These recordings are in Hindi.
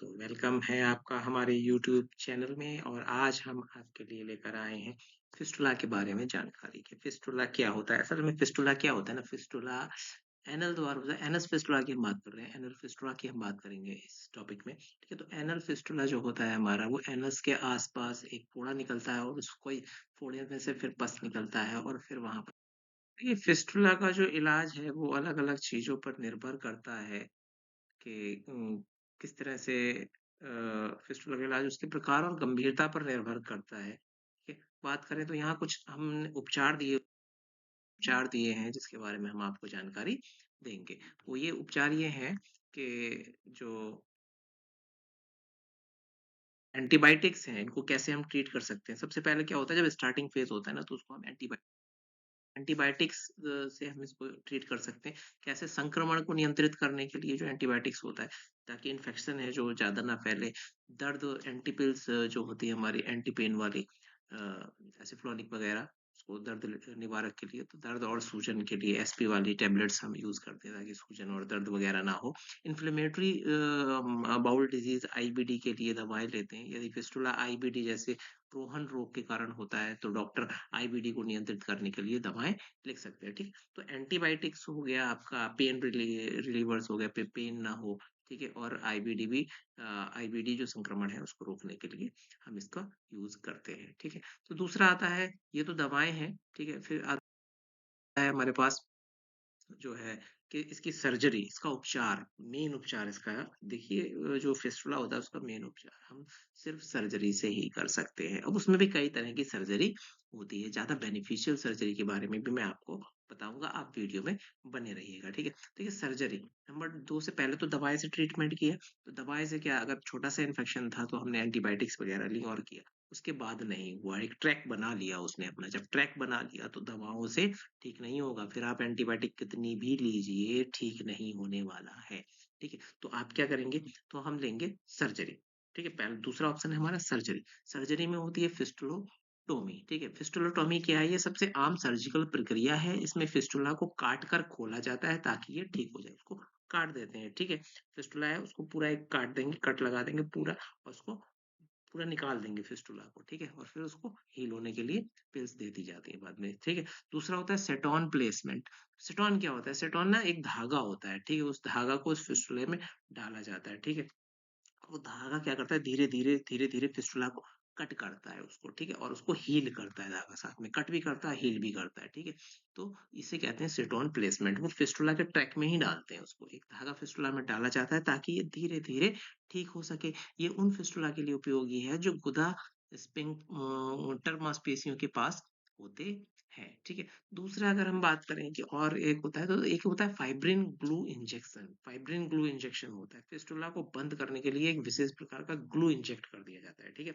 तो वेलकम है आपका हमारे यूट्यूब चैनल में और आज हम आपके लिए लेकर आए हैं फिस्टुला के बारे में जानकारी कि फिस्टुला क्या होता है। असल में फिस्टुला क्या होता है ना, फिस्टुला एनल द्वारा होता है। एनस फिस्टुला की हम बात कर रहे हैं, एनल फिस्टुला की हम बात करेंगे इस टॉपिक में। ठीक है, तो एनल फिस्टुला जो होता है हमारा, वो एनस के आसपास एक फोड़ा निकलता है और उसको ही फोड़े में से फिर पस निकलता है और फिर वहां पर ये फिस्टुला का जो इलाज है वो अलग अलग चीजों पर निर्भर करता है कि किस तरह से फिस्टुला का इलाज उसके प्रकार और गंभीरता पर निर्भर करता है। ठीक है, बात करें तो यहाँ कुछ हमने उपचार दिए हैं जिसके बारे में हम आपको जानकारी देंगे। वो ये उपचार ये हैं कि जो एंटीबायोटिक्स हैं, इनको कैसे हम ट्रीट कर सकते हैं। सबसे पहले क्या होता है, जब स्टार्टिंग फेज़ होता है ना, तो उसको हम एंटीबायोटिक्स से हम इसको ट्रीट कर सकते हैं। कैसे? संक्रमण को नियंत्रित करने के लिए जो एंटीबायोटिक्स होता है, ताकि इन्फेक्शन है जो ज़्यादा ना फैले। दर्द एंटी पिल्स जो होती है हमारी एंटी पेन वाली, एसिफ्लॉनिक वगैरह, उसको दर्द निवारक के लिए, तो दर्द और सूजन के लिए एसपी वाली टैबलेट्स हम यूज़ करते हैं ताकि सूजन और दर्द वगैरह ना हो। इन्फ्लेमेटरी बाउल डिजीज़ आईबीडी के लिए दवाएँ लेते हैं। यदि फिस्टुला आईबीडी जैसे रोहन रोग के कारण होता है, तो डॉक्टर आईबीडी को नियंत्रित करने के लिए दवाएँ लिख सकते हैं, ठीक? तो एंटीबायोटिक्स हो गया आपका, पेन रिलीवर्स हो गया, पेन ना हो, ठीक है? और आईबीडी भी, आईबीडी जो संक्रमण है उसको रोकने के लिए हम इसका यूज़ करते हैं, ठीक है? तो दूसरा आता है, ये तो दवाएँ हैं, ठीक है? फिर आता है हमारे पास जो है कि इसकी सर्जरी, इसका उपचार, मेन उपचार इसका, देखिए जो फिस्टुला होता है उसका मेन उपचार हम सिर्फ सर्जरी से ही कर सकते हैं। अब उसमें भी कई तरह की सर्जरी होती है, ज़्यादा बेनिफिशियल सर्जरी के बारे में भी मैं आपको बताऊँगा, आप वीडियो में बने रहिएगा, ठीक है? देखिए सर्जरी, नंबर 2 से पहले तो दवाई से ट्रीटमेंट किया, तो दवाई से क्या, अगर छोटा-सा इन्फेक्शन था तो हमने एंटीबायोटिक्स वगैरह ली और किया। उसके बाद नहीं हुआ, एक ट्रैक बना लिया उसने अपना, जब ट्रैक बना लिया तो दवाओं से ठीक नहीं होगा, फिर आप एंटीबायोटिक कितनी भी लीजिए, ठीक नहीं होने वाला है, ठीक है? तो आप क्या करेंगे, तो हम लेंगे सर्जरी, ठीक है? पहले दूसरा ऑप्शन है हमारा सर्जरी। सर्जरी में होती है फिस्टुलोटोमी, ठीक है? फिस्टुलोटोमी क्या है? ये सबसे आम सर्जिकल प्रक्रिया है। इसमें फिस्टुला को काट कर खोला जाता है ताकि ये ठीक हो जाए। उसको काट देते हैं, ठीक है? फिस्टुला है उसको पूरा एक काट देंगे, कट लगा देंगे पूरा और उसको पूरा निकाल देंगे फिस्टुला को, ठीक है? और फिर उसको हील होने के लिए पिल्स दे दी जाती है बाद में, ठीक है? दूसरा होता है सेटॉन प्लेसमेंट। सेटॉन क्या होता है? सेटॉन ना एक धागा होता है, ठीक है? उस धागा को उस फिस्टुले में डाला जाता है, ठीक है? वो धागा क्या करता है, धीरे-धीरे, धीरे-धीरे फिस्टुला को कट करता है उसको, ठीक है? और उसको हील करता है धागा, साथ में कट भी करता है, हील भी करता है, ठीक है? तो इसे कहते हैं सेटॉन प्लेसमेंट। वो फिस्टुला के ट्रैक में ही डालते हैं उसको। एक धागा फिस्टुला में डाला जाता है ताकि ये धीरे-धीरे ठीक हो सके। ये उन फिस्टुला के लिए उपयोगी है जो गुदा स्फिंक्टर मांसपेशियों के पास होते हैं, ठीक है? दूसरा अगर हम बात करें कि और एक होता है, तो एक होता है fibrin glue injection. Fibrin glue injection होता है, फिस्टुला को बंद करने के लिए एक विशेष प्रकार का ग्लू इंजेक्ट कर दिया जाता है, ठीक है?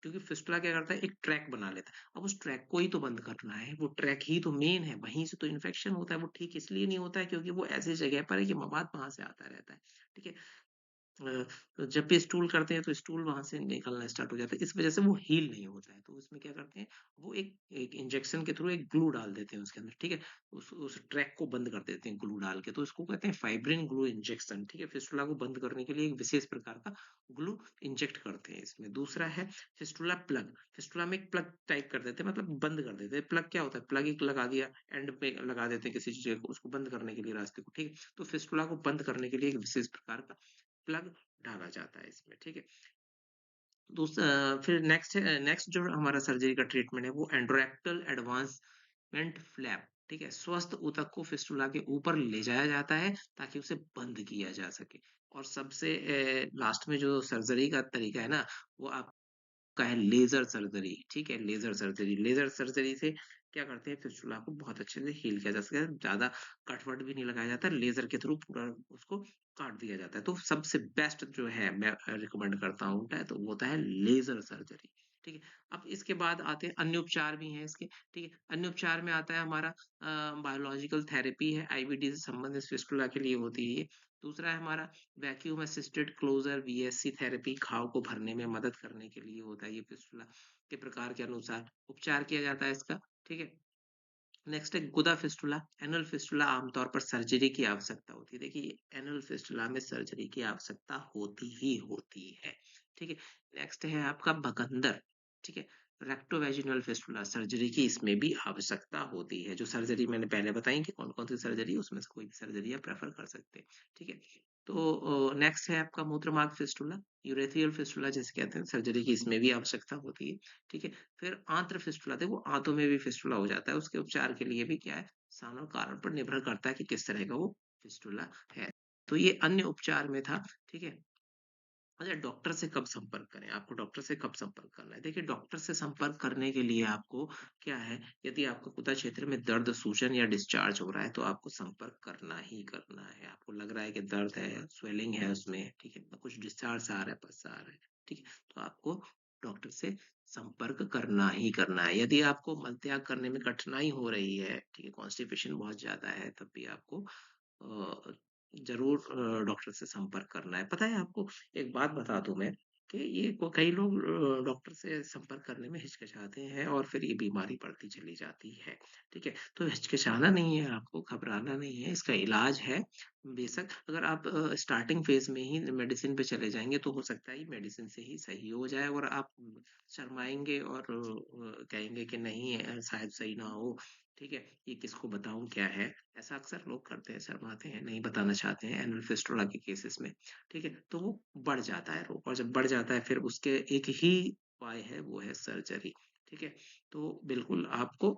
क्योंकि फिस्टुला क्या करता है, एक ट्रैक बना लेता है। अब उस ट्रैक को ही तो बंद करना है, वो ट्रैक ही तो मेन है, वहीं से तो इन्फेक्शन होता है। वो ठीक इसलिए नहीं होता है क्योंकि वो ऐसी जगह पर है कि मवाद वहां से आता रहता है, ठीक है? जब भी स्टूल करते हैं तो स्टूल वहाँ से निकलना स्टार्ट हो जाता है। इस वज़ह से वो हील नहीं होता है। तो उसमें क्या करते हैं, वो एक एक इंजेक्शन के थ्रू एक ग्लू डाल देते हैं उसके अंदर, ठीक है? उस ट्रैक को बंद कर देते हैं ग्लू डाल के। तो इसको कहते हैं फाइब्रिन ग्लू इंजेक्शन, ठीक है? फिस्टुला को बंद करने के लिए एक विशेष प्रकार का ग्लू इंजेक्ट करते हैं इसमें। दूसरा है फिस्टुला प्लग। फिस्टुला में एक प्लग टाइप कर देते हैं, मतलब बंद कर देते हैं। प्लग क्या होता है? प्लग एक लगा दिया, एंड पे लगा देते हैं किसी चीज़ को, उसको बंद करने के लिए रास्ते को, ठीक है? तो फिस्टुला को बंद करने के लिए एक विशेष प्रकार का प्लग डाला जाता है इसमें, ठीक है? फिर नेक्स्ट जो हमारा सर्जरी का ट्रीटमेंट है वो एंडोरेक्टल एडवांसमेंट फ्लैप, ठीक है? स्वस्थ ऊतक को फिस्टुला के ऊपर ले जाया जाता है ताकि उसे बंद किया जा सके। और सबसे लास्ट में जो सर्जरी का तरीका है ना, वो आप का है लेज़र सर्जरी, ठीक है? Laser surgery. लेज़र सर्जरी से क्या करते हैं, फिस्टुला को बहुत अच्छे से हील किया जा सकता है। ज़्यादा कट-वट भी नहीं लगाया जाता, लेज़र के थ्रू पूरा उसको काट दिया जाता है। तो सबसे बेस्ट जो है मैं रिकमेंड करता हूँ तो वो होता है लेज़र सर्जरी, ठीक है? अब इसके बाद आते हैं अन्य उपचार भी हैं इसके, ठीक है? अन्य उपचार में आता है हमारा बायोलॉजिकल थेरेपी है, आईबीडी से संबंधित फिस्टुला के लिए होती है ये। दूसरा है हमारा vacuum assisted closure VSC therapy, घाव को भरने में मदद करने के लिए होता है। ये फिस्टुला के प्रकार के अनुसार उपचार किया जाता है इसका, ठीक है? नेक्स्ट है गुदा फिस्टुला। एनल फिस्टुला आमतौर पर सर्जरी की आवश्यकता होती है। देखिए, एनल फिस्टुला में सर्जरी की आवश्यकता होती ही होती है। ठीक है? नेक्स्ट है आपका बकंदर। ठीक है? रेक्टोवेजिनल फिस्टुला सर्जरी की इसमें भी आवश्यकता होती है। जो सर्जरी मैंने पहले बताई कि कौन-कौन सी सर्जरी है, उसमें से कोई भी सर्जरी आप प्रेफ़र कर सकते हैं। ठीक है? तो नेक्स्ट है आपका मूत्रमार्ग फिस्टुला, यूरेथ्रियल फिस्टुला जिसे कहते हैं, सर्जरी की इसमें भी आवश्यकता होती है। ठीक है? फिर आंत्र फिस्टुला, देखो आंतों में भी फिस्टुला हो जाता है, उसके उपचार के लिए भी क्या है, स्थान और कारण पर निर्भर करता है कि किस तरह का वो फिस्टुला है। तो ये अन्य उपचार में था। ठीक है? अच्छा, डॉक्टर से कब संपर्क करें? आपको डॉक्टर से कब संपर्क करना है? देखिए, डॉक्टर से संपर्क करने के लिए आपको क्या है, यदि आपको गुदा क्षेत्र में दर्द, सूजन या डिस्चार्ज हो रहा है, तो आपको संपर्क करना ही करना है। आपको लग रहा है कि दर्द है, स्वेलिंग है उसमें, ठीक है? कुछ डिस्चार्ज आ रहा है, पस आ रहा है, ठीक है? तो आपको डॉक्टर से संपर्क करना ही करना है। यदि आपको मलत्याग करने में कठिनाई हो रही है, ठीक है, कॉन्स्टिपेशन बहुत ज़्यादा है, तब भी आपको अ, ज़रूर डॉक्टर से संपर्क करना है। पता है आपको, एक बात बता दूँ मैं कि ये को कई लोग डॉक्टर से संपर्क करने में हिचकिचाते हैं और फिर ये बीमारी बढ़ती चली जाती है, ठीक है? तो हिचकिचाना नहीं है आपको, घबराना नहीं है, इसका इलाज है। बेशक अगर आप स्टार्टिंग फ़ेज़ में ही मेडिसिन पे चले जाएँगे तो हो सकता है ये मेडिसिन से ही सही हो जाए और आप शर्माएँगे और कहेंगे कि नहीं शायद सही ना हो, ठीक है? ये किसको बताऊँ क्या है? ऐसा अक्सर लोग करते हैं, शर्माते हैं, नहीं बताना चाहते हैं एनल फिस्टुला के केसेस में, ठीक है? तो वो बढ़ जाता है रोग और जब बढ़ जाता है फिर उसके एक ही उपाय है, वो है सर्जरी, ठीक है? तो बिल्कुल आपको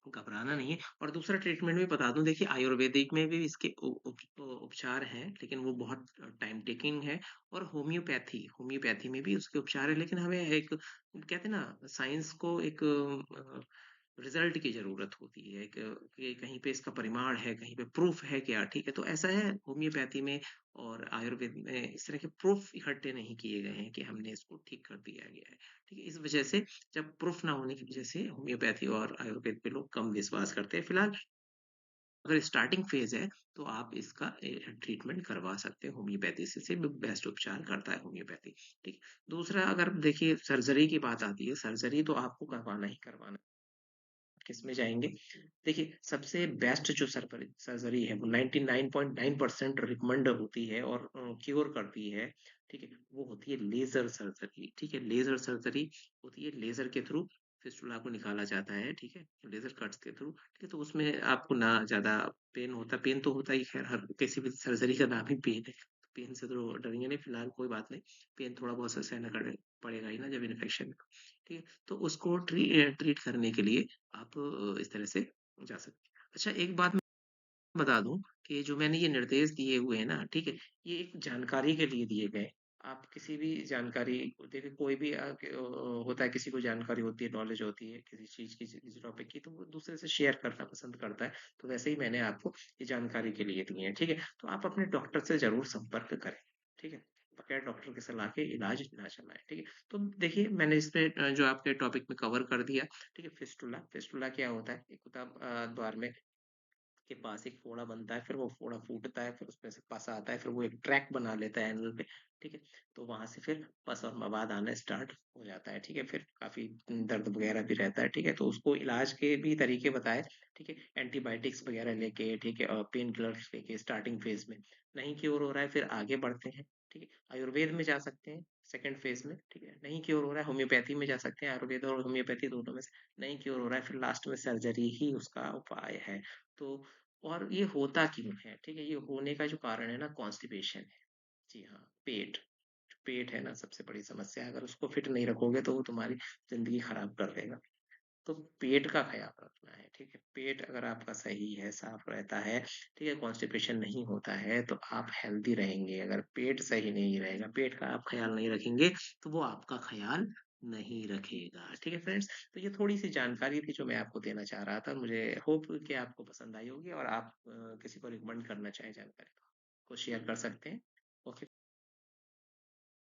घबराना नहीं है और दूसरा ट्रीटमेंट भी बता दूँ, देखिए आयुर्वेदिक में भी इसके उपचार हैं, लेकिन वो बहुत टाइम टेकिंग है और होम्योपैथी में भी उसके उपचार हैं, लेकिन हमें एक कहते हैं ना, साइंस को एक रिज़ल्ट की ज़रूरत होती है, कि कहीं पे इसका परिमाण है, कहीं पे प्रूफ है क्या, ठीक है? तो ऐसा है होम्योपैथी में और आयुर्वेद में इस तरह के प्रूफ इकट्ठे नहीं किए गए हैं कि हमने इसको ठीक कर दिया गया है, ठीक है? इस वजह से जब प्रूफ ना होने की वजह से होम्योपैथी और आयुर्वेद पे लोग कम विश्वास करते हैं। फिलहाल अगर स्टार्टिंग फ़ेज़ है, तो आप इसका ट्रीटमेंट करवा सकते हैं होम्योपैथी से भी बेस्ट उपचार करता है होम्योपैथी, ठीक है? दूसरा अगर देखिए सर्जरी की बात आती है, सर्जरी तो आपको करवाना ही करवाना है। किसमें जाएँगे? देखिए, सबसे बेस्ट जो सर्जरी है, वो 99.9% रिकमेंड होती है और क्यूर करती है, ठीक है? वो होती है लेज़र सर्जरी, ठीक है? लेज़र सर्जरी होती है, लेज़र के थ्रू फिस्टुला को निकाला जाता है, ठीक है? लेज़र कट्स के थ्रू, ठीक है? तो उसमें आपको ना ज़्यादा पेन होता, पेन तो होता ही ख़ैर, हर किसी भी सर्जरी का नाम ही पेन है, पेन से तो डरेंगे नहीं, फिलहाल कोई बात नहीं, पेन थोड़ा बहुत सहना पड़ेगा ही ना जब इन्फेक्शन है, ठीक है? तो उसको ट्रीट करने के लिए आप इस तरह से जा सकते हैं। अच्छा, एक बात मैं बता दूँ कि जो मैंने ये निर्देश दिए हुए हैं ना, ठीक है? ये एक जानकारी के लिए दिए गए हैं। आप किसी भी जानकारी देखिए, कोई भी होता है, किसी को जानकारी होती है, नॉलेज होती है किसी चीज़ की, किसी टॉपिक की, तो वो दूसरे से शेयर करना पसंद करता है। तो वैसे ही मैंने आपको ये जानकारी के लिए दिए हैं, ठीक है? तो आप अपने डॉक्टर से ज़रूर संपर्क करें, ठीक है? बगैर डॉक्टर की सलाह के इलाज ना चलाएँ, ठीक है? तो देखिए, मैंने इसमें जो आपके टॉपिक में कवर कर दिया, ठीक है? फिस्टुला, फिस्टुला क्या होता है? एक होता है द्वार में के पास एक फोड़ा बनता है, फिर वो फोड़ा फूटता है, फिर उसमें से पस आता है, फिर वो एक ट्रैक बना लेता है एनल पे, ठीक है? तो वहाँ से फिर पस और मवाद आना स्टार्ट हो जाता है, ठीक है? फिर काफ़ी दर्द वगैरह भी रहता है, ठीक है? तो उसको इलाज के भी तरीके बताए, ठीक है? एंटीबायोटिक्स वगैरह लेके, ठीक है? पेन किलर्स लेके स्टार्टिंग फेज़ में, नहीं क्योर हो रहा है, फिर आगे बढ़ते हैं, ठीक है? आयुर्वेद में जा सकते हैं सेकंड फेज़ में, ठीक है? नहीं क्योर हो रहा है, होम्योपैथी में जा सकते हैं, आयुर्वेद और होम्योपैथी दोनों में से नहीं क्योर हो रहा है, फिर लास्ट में सर्जरी ही उसका उपाय है। तो और ये होता क्यों है? ठीक है? ये होने का जो कारण है ना, कॉन्स्टिपेशन है। जी हाँ, पेट। जो पेट है ना, सबसे बड़ी समस्या है, अगर उसको फिट नहीं रखोगे तो वो तुम्हारी ज़िंदगी खराब कर देगा। तो पेट का ख़्याल रखना है, ठीक है? पेट अगर आपका सही है, साफ़ रहता है, ठीक है? कॉन्स्टिपेशन नहीं होता है, तो आप हेल्दी रहेंगे। अगर पेट सही नहीं रहेगा, पेट का आप ख़्याल नहीं रखेंगे, तो वो आपका ख़्याल नहीं रखेगा। ठीक है फ्रेंड्स? तो ये थोड़ी-सी जानकारी थी जो मैं आपको देना चाह रहा था। मुझे होप कि आपको पसंद आई होगी और आप किसी को रिकमेंड करना चाहें जानकारी को शेयर कर सकते हैं। ओके।